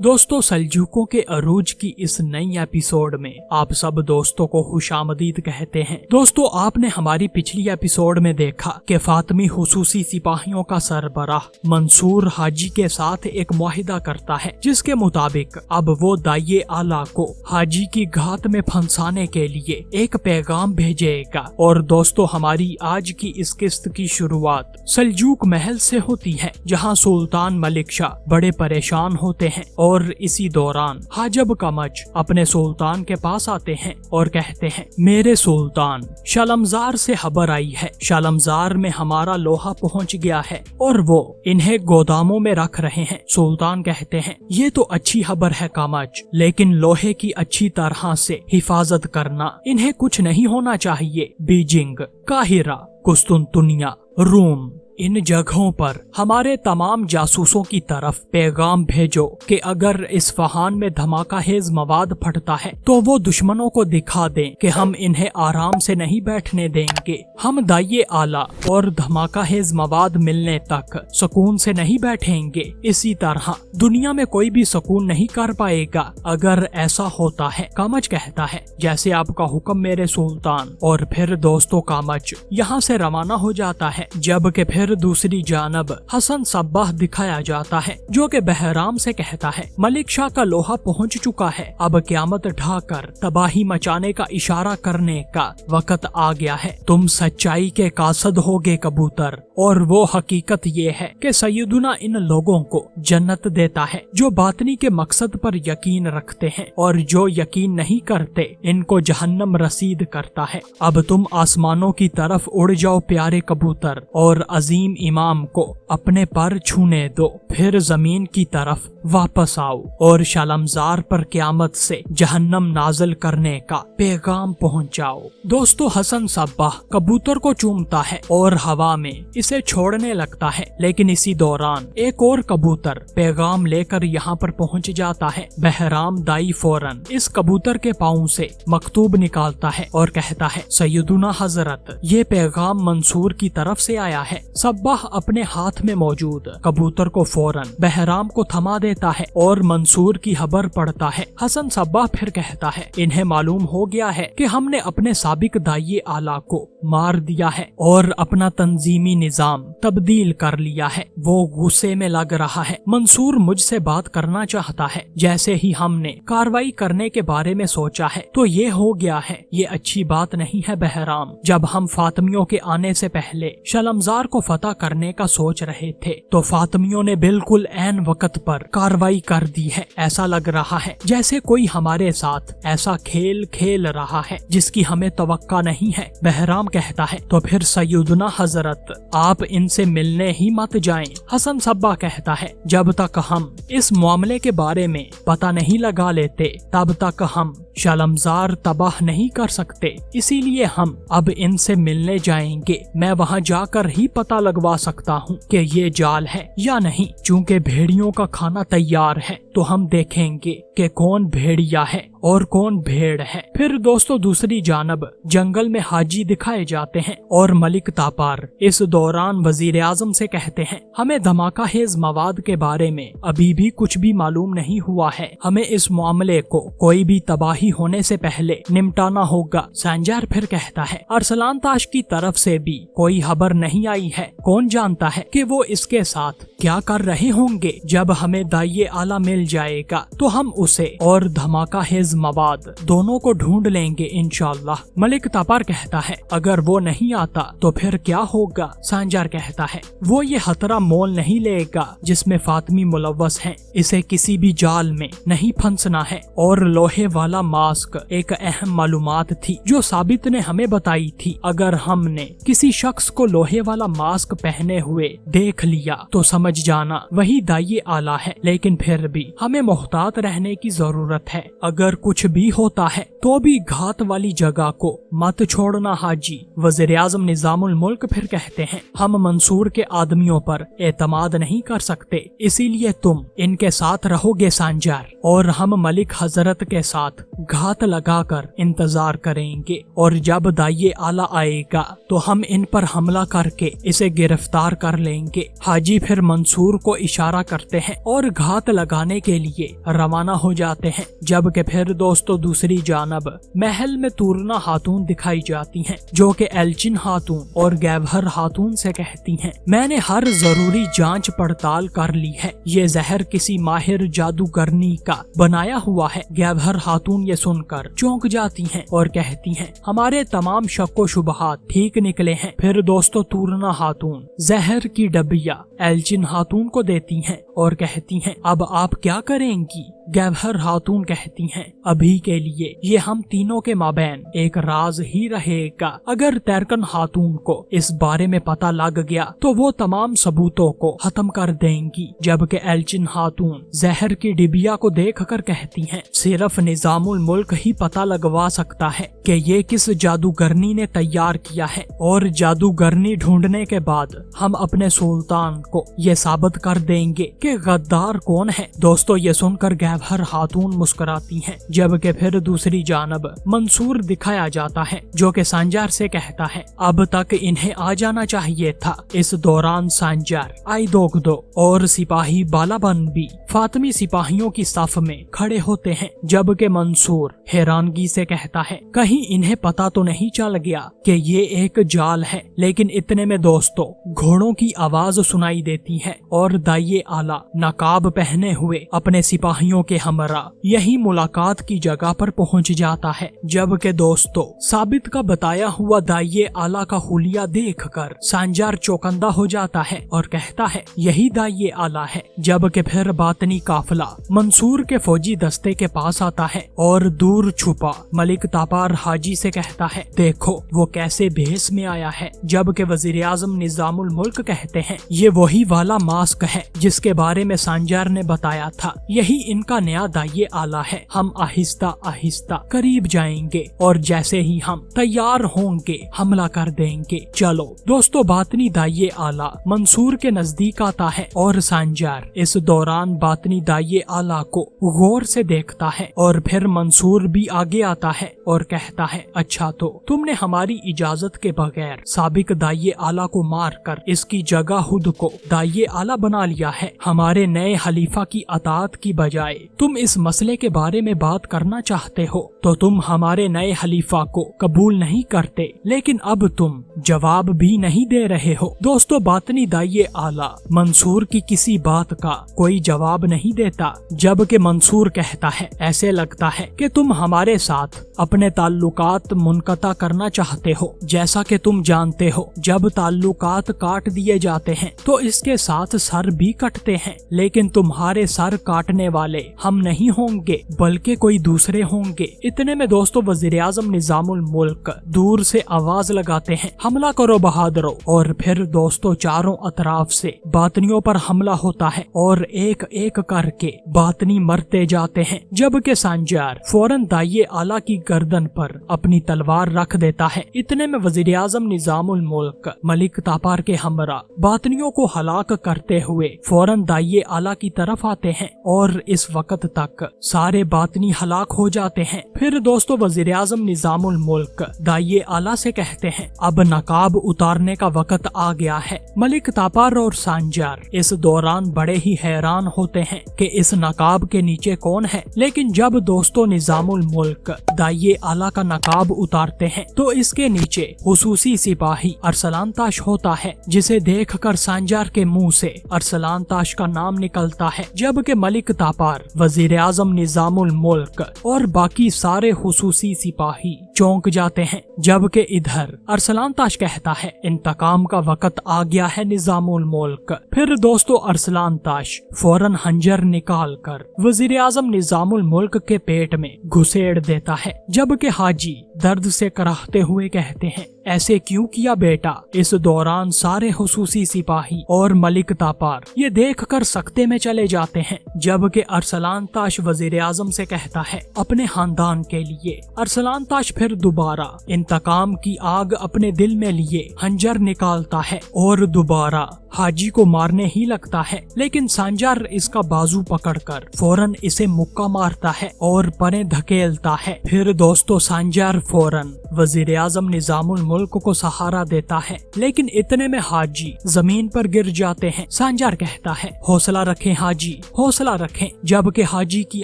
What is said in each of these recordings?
दोस्तों, सल्जूकों के अरूज की इस नई एपिसोड में आप सब दोस्तों को खुशामदीद कहते हैं। दोस्तों, आपने हमारी पिछली एपिसोड में देखा कि फातमी हुसूसी सिपाहियों का सरबराह मंसूर हाजी के साथ एक मुआहिदा करता है, जिसके मुताबिक अब वो दाइये आला को हाजी की घात में फंसाने के लिए एक पैगाम भेजेगा। और दोस्तों, हमारी आज की इस किस्त की शुरुआत सल्जूक महल से होती है, जहाँ सुल्तान मलिक शाह बड़े परेशान होते हैं और इसी दौरान हाजब कमच अपने सुल्तान के पास आते हैं और कहते हैं, मेरे सुल्तान, शालमजार से खबर आई है, शालमजार में हमारा लोहा पहुंच गया है और वो इन्हें गोदामों में रख रहे हैं। सुल्तान कहते हैं, ये तो अच्छी खबर है कमच, लेकिन लोहे की अच्छी तरह से हिफाजत करना, इन्हें कुछ नहीं होना चाहिए। बीजिंग, काहिरा, कुस्तुनतुनिया, रोम, इन जगहों पर हमारे तमाम जासूसों की तरफ पैगाम भेजो कि अगर इस्फहान में धमाकाहेज मवाद फटता है तो वो दुश्मनों को दिखा दें कि हम इन्हें आराम से नहीं बैठने देंगे। हम दाइये आला और धमाकाहेज मवाद मिलने तक सुकून से नहीं बैठेंगे। इसी तरह दुनिया में कोई भी सुकून नहीं कर पाएगा अगर ऐसा होता है। कामच कहता है, जैसे आपका हुक्म मेरे सुल्तान। और फिर दोस्तों, कामच यहाँ से रवाना हो जाता है, जबकि फिर दूसरी जानब हसन सब्बाह दिखाया जाता है, जो कि बहराम से कहता है, मलिक शाह का लोहा पहुंच चुका है, अब क़यामत ढाकर तबाही मचाने का इशारा करने का वक्त आ गया है। तुम सच्चाई के कासद होगे कबूतर, और वो हकीकत ये है कि सैयदुना इन लोगों को जन्नत देता है जो बातनी के मकसद पर यकीन रखते हैं, और जो यकीन नहीं करते इनको जहन्नम रसीद करता है। अब तुम आसमानों की तरफ उड़ जाओ प्यारे कबूतर, और अजीम इमाम को अपने पर छूने दो, फिर जमीन की तरफ वापस आओ और शालमजार पर क़यामत से जहन्नम नाज़िल करने का पैगाम पहुंचाओ। दोस्तों, हसन सब्बाह कबूतर को चूमता है और हवा में इसे छोड़ने लगता है, लेकिन इसी दौरान एक और कबूतर पैगाम लेकर यहाँ पर पहुंच जाता है। बहराम दाई फौरन इस कबूतर के पाँव से मकतूब निकालता है और कहता है, सैयदुना हजरत, ये पैगाम मंसूर की तरफ से आया है। सब्बाह अपने हाथ में मौजूद कबूतर को फौरन बहराम को थमा देता है और मंसूर की खबर पढ़ता है। हसन सब्बाह फिर कहता है, इन्हें मालूम हो गया है कि हमने अपने साबिक दाइये आला को मार दिया है और अपना तंजीमी निजाम तब्दील कर लिया है। वो गुस्से में लग रहा है। मंसूर मुझसे बात करना चाहता है। जैसे ही हमने कार्रवाई करने के बारे में सोचा है तो ये हो गया है। ये अच्छी बात नहीं है बहराम। जब हम फातमियों के आने से पहले शालमजार को फतह करने का सोच रहे थे तो फातमियों ने बिल्कुल ऐन वक्त पर कार्रवाई कर दी है। ऐसा लग रहा है जैसे कोई हमारे साथ ऐसा खेल खेल रहा है जिसकी हमें तवक्का नहीं है। बहराम कहता है, तो फिर सैयदुना हजरत, आप इनसे मिलने ही मत जाएं। हसन सब्बाह कहता है, जब तक हम इस मामले के बारे में पता नहीं लगा लेते तब तक हम शालमजार तबाह नहीं कर सकते, इसीलिए हम अब इनसे मिलने जाएंगे। मैं वहां जाकर ही पता लगवा सकता हूं कि ये जाल है या नहीं। चूंकि भेड़ियों का खाना तैयार है तो हम देखेंगे कि कौन भेड़िया है और कौन भेड़ है। फिर दोस्तों, दूसरी जानब जंगल में हाजी दिखाए जाते हैं और मलिक तापार इस दौरान वजीर आजम से कहते हैं, हमें धमाकाहेज मवाद के बारे में अभी भी कुछ भी मालूम नहीं हुआ है। हमें इस मामले को कोई भी तबाही होने से पहले निपटाना होगा। संजार फिर कहता है, अरसलान ताश की तरफ से भी कोई खबर नहीं आई है। कौन जानता है कि वो इसके साथ क्या कर रहे होंगे। जब हमें दाइये आला मिल जाएगा तो हम उसे और धमाकाहेज तेज मवाद दोनों को ढूंढ लेंगे इंशाअल्लाह। मलिक तापार कहता है अगर वो नहीं आता तो फिर क्या होगा? सांजार कहता है वो ये खतरा मोल नहीं लेगा जिसमें फातिमी मुलव्वस है, इसे किसी भी जाल में नहीं फंसना है। और लोहे वाला मास्क एक अहम मालूमात थी जो साबित ने हमें बताई थी। अगर हमने किसी शख्स को लोहे वाला मास्क पहने हुए देख लिया तो समझ जाना वही दाई आला है, लेकिन फिर भी हमें मोहतात रहने की जरूरत है। अगर कुछ भी होता है तो भी घात वाली जगह को मत छोड़ना हाजी। वज़ीर आज़म निज़ामुल मुल्क फिर कहते हैं हम मंसूर के आदमियों पर एतमाद नहीं कर सकते, इसीलिए तुम इनके साथ रहोगे सांजार, और हम मलिक हजरत के साथ घात लगाकर इंतजार करेंगे, और जब दाई आला आएगा तो हम इन पर हमला करके इसे गिरफ्तार कर लेंगे। हाजी फिर मंसूर को इशारा करते हैं और घात लगाने के लिए रवाना हो जाते हैं। जबकि फिर दोस्तों दूसरी जानब महल में तूरना खातून दिखाई जाती हैं, जो कि एल्चिन खातून और गैवहर खातून से कहती हैं मैंने हर जरूरी जांच पड़ताल कर ली है, ये जहर किसी माहिर जादूगरनी का बनाया हुआ है। गैवहर खातून ये सुनकर चौंक जाती हैं और कहती हैं हमारे तमाम शक्को शुबहात ठीक निकले हैं। फिर दोस्तों तूरना खातून जहर की डबिया एल्चिन खातून को देती हैं और कहती हैं अब आप क्या करेंगी? गैवहर खातून कहती हैं अभी के लिए ये हम तीनों के माबैन एक राज ही रहेगा। अगर तैरकन खातून को इस बारे में पता लग गया तो वो तमाम सबूतों को खत्म कर देंगी। जबकि एल्चिन खातून जहर की डिबिया को देखकर कहती हैं सिर्फ निजामुल मुल्क ही पता लगवा सकता है कि ये किस जादूगरनी ने तैयार किया है, और जादूगरनी ढूंढने के बाद हम अपने सुल्तान को ये साबित कर देंगे कि गद्दार कौन है। दोस्तों ये सुनकर गैवहर खातून मुस्कुराती हैं। जबकि फिर दूसरी जानब मंसूर दिखाया जाता है जो कि सांजार से कहता है अब तक इन्हें आ जाना चाहिए था। इस दौरान सांजार आई दोगदो और सिपाही बालाबन भी फातिमी सिपाहियों की सफ में खड़े होते हैं। जबकि मंसूर हैरानगी से कहता है कहीं इन्हें पता तो नहीं चल गया कि ये एक जाल है। लेकिन इतने में दोस्तों घोड़ों की आवाज सुनाई देती है और दाई आला नकाब पहने हुए अपने सिपाहियों के हमरा यही मुलाकात की जगह पर पहुंच जाता है। जबकि दोस्तों साबित का बताया हुआ दाई आला का हुलिया देखकर सांजार चौकंदा हो जाता है और कहता है यही दाई आला है। जबकि फिर बातनी काफिला मंसूर के फौजी दस्ते के पास आता है और दूर छुपा मलिक तापार हाजी से कहता है देखो वो कैसे भेस में आया है। जबकि वजीर आजम निजामुल मुल्क कहते हैं ये वही वाला मास्क है जिसके बारे में सांजार ने बताया था, यही इनका नया दाई आला है। हम आहिस्ता आहिस्ता करीब जाएंगे और जैसे ही हम तैयार होंगे हमला कर देंगे। चलो दोस्तों बातनी दाई आला मंसूर के नजदीक आता है और सांजार इस दौरान बातनी दाई आला को गौर से देखता है। और फिर मंसूर भी आगे आता है और कहता है अच्छा तो तुमने हमारी इजाजत के बगैर साबिक दाई आला को मार कर इसकी जगह खुद को दाई आला बना लिया है। हमारे नए खलीफा की अतात की बजाय तुम इस मसले के बारे में बात करना चाहते हो तो तुम हमारे नए खलीफा को कबूल नहीं करते, लेकिन अब तुम जवाब भी नहीं दे रहे हो। दोस्तों बातनी दाई आला मंसूर की किसी बात का कोई जवाब नहीं देता। जबकि मंसूर कहता है ऐसे लगता है कि तुम हमारे साथ अपने ताल्लुकात मुनक़ता करना चाहते हो। जैसा कि तुम जानते हो जब ताल्लुकात काट दिए जाते हैं तो इसके साथ सर भी कटते हैं, लेकिन तुम्हारे सर काटने वाले हम नहीं होंगे बल्कि कोई दूसरे होंगे। इतने में दोस्तों वजीर आजम निजामुल मुल्क दूर से आवाज लगाते हैं हमला करो बहादुरों। और फिर दोस्तों चारों अतराफ से बातनियों पर हमला होता है और एक एक करके बातनी मरते जाते हैं। जबकि सांजार फौरन दाई आला की गर्दन पर अपनी तलवार रख देता है। इतने में वजीर आजम निजामुल मुल्क मलिक तापार के हमरा बातनियों को हलाक करते हुए फौरन दाई आला की तरफ आते हैं और इस वक्त तक सारे बातनी हलाक हो जाते हैं। फिर दोस्तों वजीर आजम निजामुल मुल्क दाई आला से कहते हैं अब नकाब उतारने का वक्त आ गया है। मलिक तापार और सांजार इस दौरान बड़े ही हैरान होते ڈھونڈتے ہیں کہ اس نقاب کے نیچے کون ہے، لیکن جب دوستوں نظام الملک دائیے اعلیٰ کا نقاب اتارتے ہیں تو اس کے نیچے خصوصی سپاہی ارسلان تاش ہوتا ہے، جسے دیکھ کر سانجار کے منہ سے ارسلان تاش کا نام نکلتا ہے، جبکہ ملک تاپار، وزیر اعظم نظام الملک اور باقی سارے خصوصی سپاہی چونک جاتے ہیں، جبکہ ادھر ارسلان تاش کہتا ہے انتقام کا وقت آ گیا ہے نظام الملک۔ پھر دوستو ارسلان تاش فوراً خنجر نکال کر وزیر اعظم نظام الملک کے پیٹ میں گھسیڑ دیتا ہے، جبکہ حاجی درد سے کراہتے ہوئے کہتے ہیں ایسے کیوں کیا بیٹا؟ اس دوران سارے خصوصی سپاہی اور ملک تاپار یہ دیکھ کر سکتے میں چلے جاتے ہیں، جبکہ ارسلان تاش وزیر اعظم سے کہتا ہے اپنے خاندان کے لیے۔ ارسلان تاش پھر دوبارہ انتقام کی آگ اپنے دل میں لیے خنجر نکالتا ہے اور دوبارہ حاجی کو مارنے ہی لگتا ہے، لیکن سانجار اس کا بازو پکڑ کر فوراً اسے مکہ مارتا ہے اور پرے دھکیلتا ہے۔ پھر دوستو سانجار فوراً وزیر اعظم نظام الملک کو سہارا دیتا ہے، لیکن اتنے میں حاجی زمین پر گر جاتے ہیں۔ سانجار کہتا ہے حوصلہ رکھیں حاجی، حوصلہ رکھیں، جبکہ حاجی کی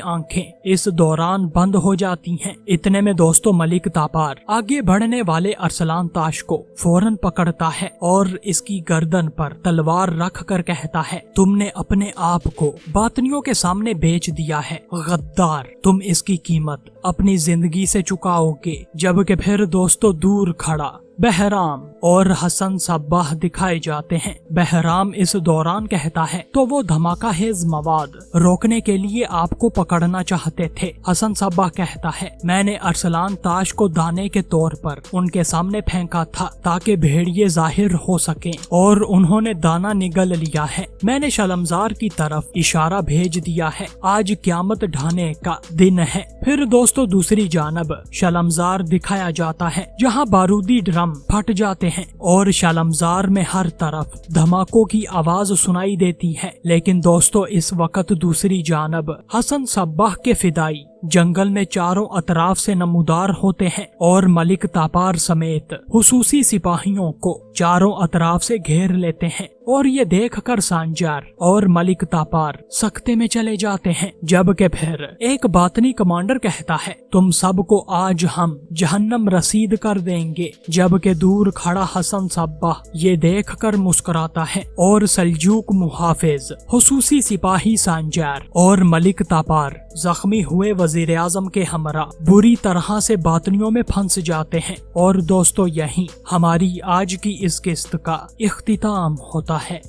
آنکھیں اس دوران بند ہو جاتی ہیں۔ اتنے میں دوستو ملک تاپار آگے بڑھنے والے ارسلان تاش کو فوراً پکڑتا ہے اور اس کی گردن پر تلوار رکھ کر کہتا ہے تم نے اپنے آپ کو باطنیوں کے سامنے بیچ دیا ہے، غدار، تم اس کی قیمت اپنی زندگی سے چکاؤ گے۔ جبکہ پھر دوستو دور کھڑا بہرام اور حسن صباح دکھائے جاتے ہیں۔ بہرام اس دوران کہتا ہے تو وہ دھماکہ خیز مواد روکنے کے لیے آپ کو پکڑنا چاہتے تھے۔ حسن صباح کہتا ہے میں نے ارسلان تاش کو دانے کے طور پر ان کے سامنے پھینکا تھا تاکہ بھیڑیے ظاہر ہو سکیں، اور انہوں نے دانا نگل لیا ہے۔ میں نے شلمزار کی طرف اشارہ بھیج دیا ہے، آج قیامت ڈھانے کا دن ہے۔ پھر دوستو دوسری جانب شلمزار دکھایا جاتا ہے، جہاں بارودی ڈرم پھٹ جاتے ہیں اور شلمزار میں ہر طرف دھماکوں کی آواز سنائی دیتی ہے۔ لیکن دوستو اس وقت دوسری جانب حسن صباح کے فدائی جنگل میں چاروں اطراف سے نمودار ہوتے ہیں اور ملک تاپار سمیت خصوصی سپاہیوں کو چاروں اطراف سے گھیر لیتے ہیں، اور یہ دیکھ کر سانجار اور ملک تاپار سکتے میں چلے جاتے ہیں۔ جبکہ پھر ایک باطنی کمانڈر کہتا ہے تم سب کو آج ہم جہنم رسید کر دیں گے، جبکہ دور کھڑا حسن صباح یہ دیکھ کر مسکراتا ہے اور سلجوق محافظ، خصوصی سپاہی سانجار اور ملک تاپار زخمی ہوئے وزیر اعظم کے ہمراہ بری طرح سے باطنیوں میں پھنس جاتے ہیں۔ اور دوستو یہیں ہماری آج کی اس قسط کا اختتام ہوتا ہے۔